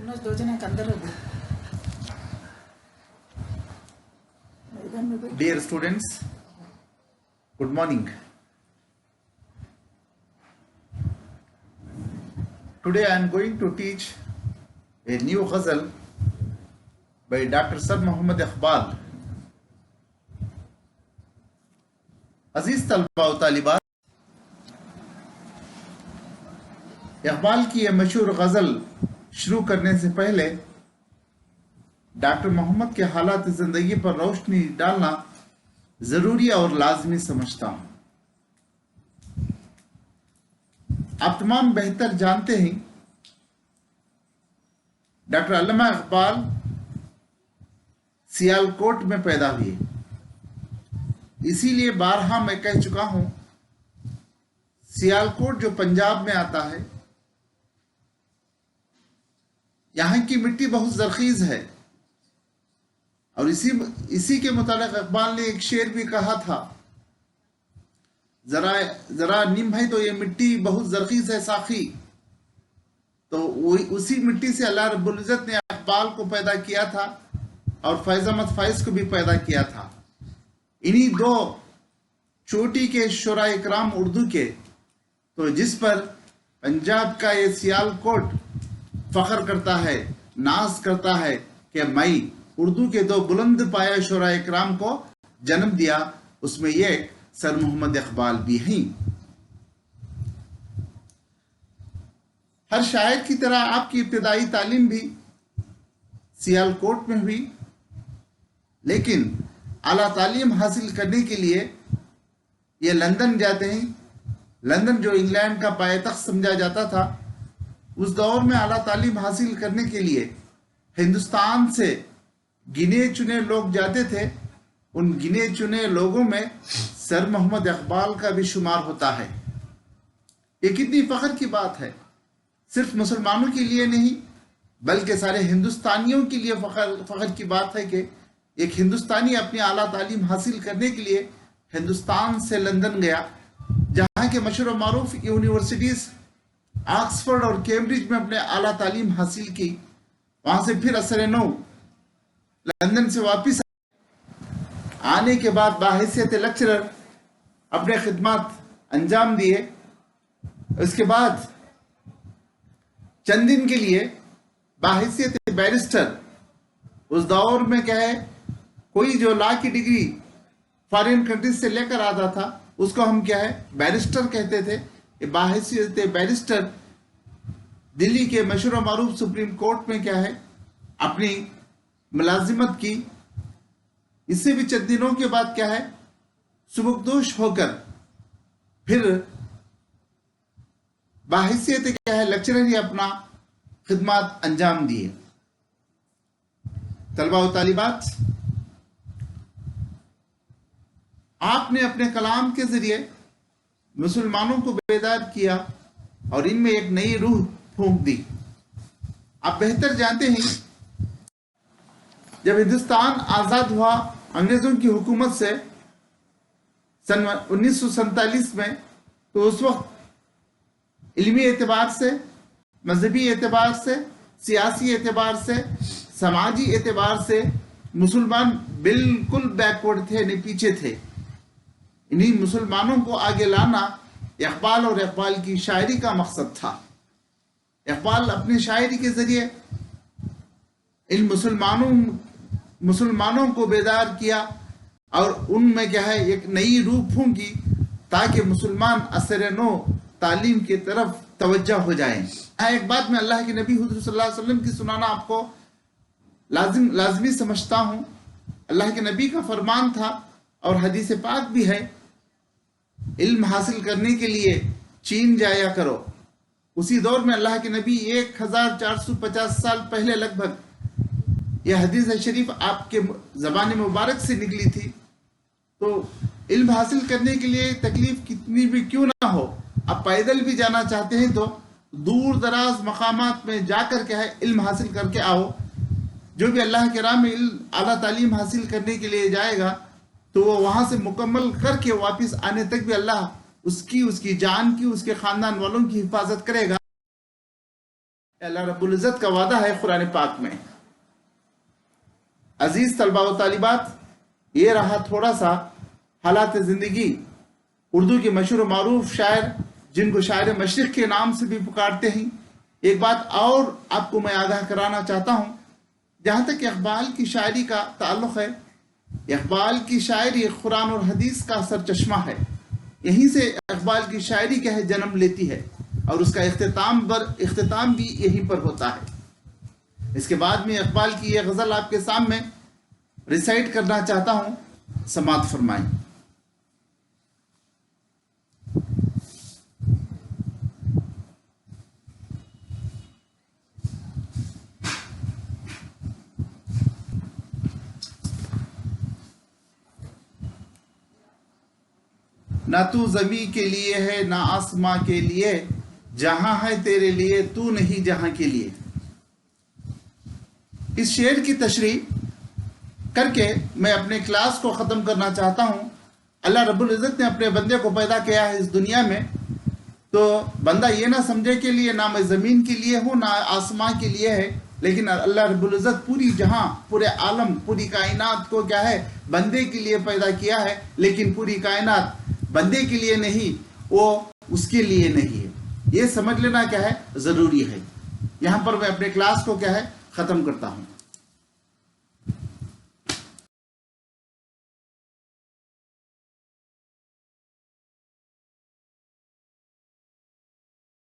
मनोज दो जने अंदर होगी। Dear students, good morning. Today I am going to teach a new ghazal by Dr. Sir Muhammad Iqbal. अजीज तलबा व तालिबात, इकबाल की यह मशहूर गज़ल शुरू करने से पहले डॉक्टर मोहम्मद के हालात ज़िंदगी पर रोशनी डालना ज़रूरी और लाजमी समझता हूँ। आप तमाम बेहतर जानते हैं डॉक्टर अल्लामा इकबाल सियालकोट में पैदा हुए। इसीलिए बारहा मैं कह चुका हूं, सियालकोट जो पंजाब में आता है, यहां की मिट्टी बहुत जरखीज है। और इसी के मुतालिक इकबाल ने एक शेर भी कहा था, जरा जरा निम है तो ये मिट्टी बहुत जरखीज है साखी। तो उसी मिट्टी से अल्लाह रब्बुल इज्जत ने इकबाल को पैदा किया था और फैज़ अहमद फैज़ को भी पैदा किया था। इन्हीं दो चोटी के शुरा इकराम उर्दू के, तो जिस पर पंजाब का ये सियालकोट फख्र करता है, नाज करता है कि मैं उर्दू के दो बुलंद पाया शुरा इकराम को जन्म दिया, उसमें ये सर मोहम्मद इकबाल भी हैं। हर शायर की तरह आपकी इब्तिदाई तालीम भी सियालकोट में हुई, लेकिन आला तालीम हासिल करने के लिए ये लंदन जाते हैं। लंदन जो इंग्लैंड का पायतख्त समझा जाता था, उस दौर में आला तालीम हासिल करने के लिए हिंदुस्तान से गिने चुने लोग जाते थे। उन गिने चुने लोगों में सर मोहम्मद इकबाल का भी शुमार होता है। ये कितनी फख्र की बात है, सिर्फ मुसलमानों के लिए नहीं बल्कि सारे हिंदुस्तानियों के लिए फख्र की बात है कि एक हिंदुस्तानी अपनी आला तालीम हासिल करने के लिए हिंदुस्तान से लंदन गया, जहाँ के मशहूर मारूफ यूनिवर्सिटीज ऑक्सफोर्ड और कैम्ब्रिज में अपने आला तालीम हासिल की। वहाँ से फिर असर नौ लंदन से वापस आने के बाद बाहिसियत लेक्चरर अपने खिदमत अंजाम दिए। उसके बाद चंद दिन के लिए बाहिसियत बैरिस्टर, उस दौर में क्या है, कोई जो लॉ की डिग्री फॉरेन कंट्रीज से लेकर आता था उसको हम क्या है बैरिस्टर कहते थे। बाहिसियत बैरिस्टर दिल्ली के मशहूर मारूफ सुप्रीम कोर्ट में क्या है अपनी मुलाजिमत की। इससे भी चंद दिनों के बाद क्या है सुबकदोश होकर फिर बाहिसियत क्या है लेक्चरर ही अपना खिदमत अंजाम दिए। तलबा व तालिबात, आपने अपने कलाम के जरिए मुसलमानों को बेदार किया और इनमें एक नई रूह फूंक दी। आप बेहतर जानते हैं जब हिंदुस्तान आजाद हुआ अंग्रेजों की हुकूमत से सन 1947 में, तो उस वक्त इल्मी एतबार से, मजहबी एतबार से, सियासी एतबार से, समाजी एतबार से मुसलमान बिल्कुल बैकवर्ड थे, यानी पीछे थे। इन्हीं मुसलमानों को आगे लाना इकबाल और इकबाल की शायरी का मकसद था। इकबाल अपनी शायरी के जरिए इन मुसलमानों को बेदार किया और उनमें क्या है एक नई रूह फूंकी, ताकि मुसलमान असर नो तालीम की तरफ तवज्जो हो जाएं। एक बात मैं अल्लाह के नबी हुज़ूर सल्लल्लाहु अलैहि वसल्लम की सुनाना आपको लाजमी समझता हूँ। अल्लाह के नबी का फरमान था और हदीस पाक भी है, इल्म हासिल करने के लिए चीन जाया करो। उसी दौर में अल्लाह के नबी 1450 साल पहले लगभग यह हदीस शरीफ आपके ज़बान मुबारक से निकली थी। तो इल्म हासिल करने के लिए तकलीफ कितनी भी क्यों ना हो, आप पैदल भी जाना चाहते हैं तो दूर दराज मकामात में जाकर क्या है इल्म हासिल करके आओ। जो भी अल्लाह के राह में आला तालीम हासिल करने के लिए जाएगा तो वो वहां से मुकम्मल करके वापस आने तक भी अल्लाह उसकी जान की, उसके खानदान वालों की हिफाजत करेगा। अल्लाह रब्बुल इज़्ज़त का वादा है कुरान पाक में। अजीज तलबा व तालिबात, ये रहा थोड़ा सा हालात ज़िंदगी उर्दू के मशहूर मारूफ शायर, जिनको शायर मशरिक़ के नाम से भी पुकारते हैं। एक बात और आपको मैं आगाह कराना चाहता हूँ, जहाँ तक इक़बाल की शायरी का ताल्लुक़ है, इक़बाल की शायरी कुरान और हदीस का सरचश्मा है। यहीं से इक़बाल की शायरी क्या है जन्म लेती है और उसका इख्तिताम भी यहीं पर होता है। इसके बाद में इक़बाल की यह गज़ल आपके सामने रिसाइट करना चाहता हूँ, समात फरमाएं। ना तू ज़मी के लिए है ना आसमां के लिए, जहां है तेरे लिए तू नहीं जहां के लिए। इस शेर की तशरीह करके मैं अपने क्लास को ख़त्म करना चाहता हूँ। अल्लाह रब्बुल इज़्ज़त ने अपने बंदे को पैदा किया है इस दुनिया में, तो बंदा ये ना समझे के लिए ना मैं ज़मीन के लिए हूँ ना आसमां के लिए है, लेकिन अल्लाह रब्बुल इज़्ज़त पूरी जहां, पूरे आलम, पूरी कायनात को क्या है बंदे के लिए पैदा किया है। लेकिन पूरी कायनात बंदे के लिए नहीं, वो उसके लिए नहीं है। ये समझ लेना क्या है ज़रूरी है। यहाँ पर मैं अपने क्लास को क्या है ख़त्म करता हूँ।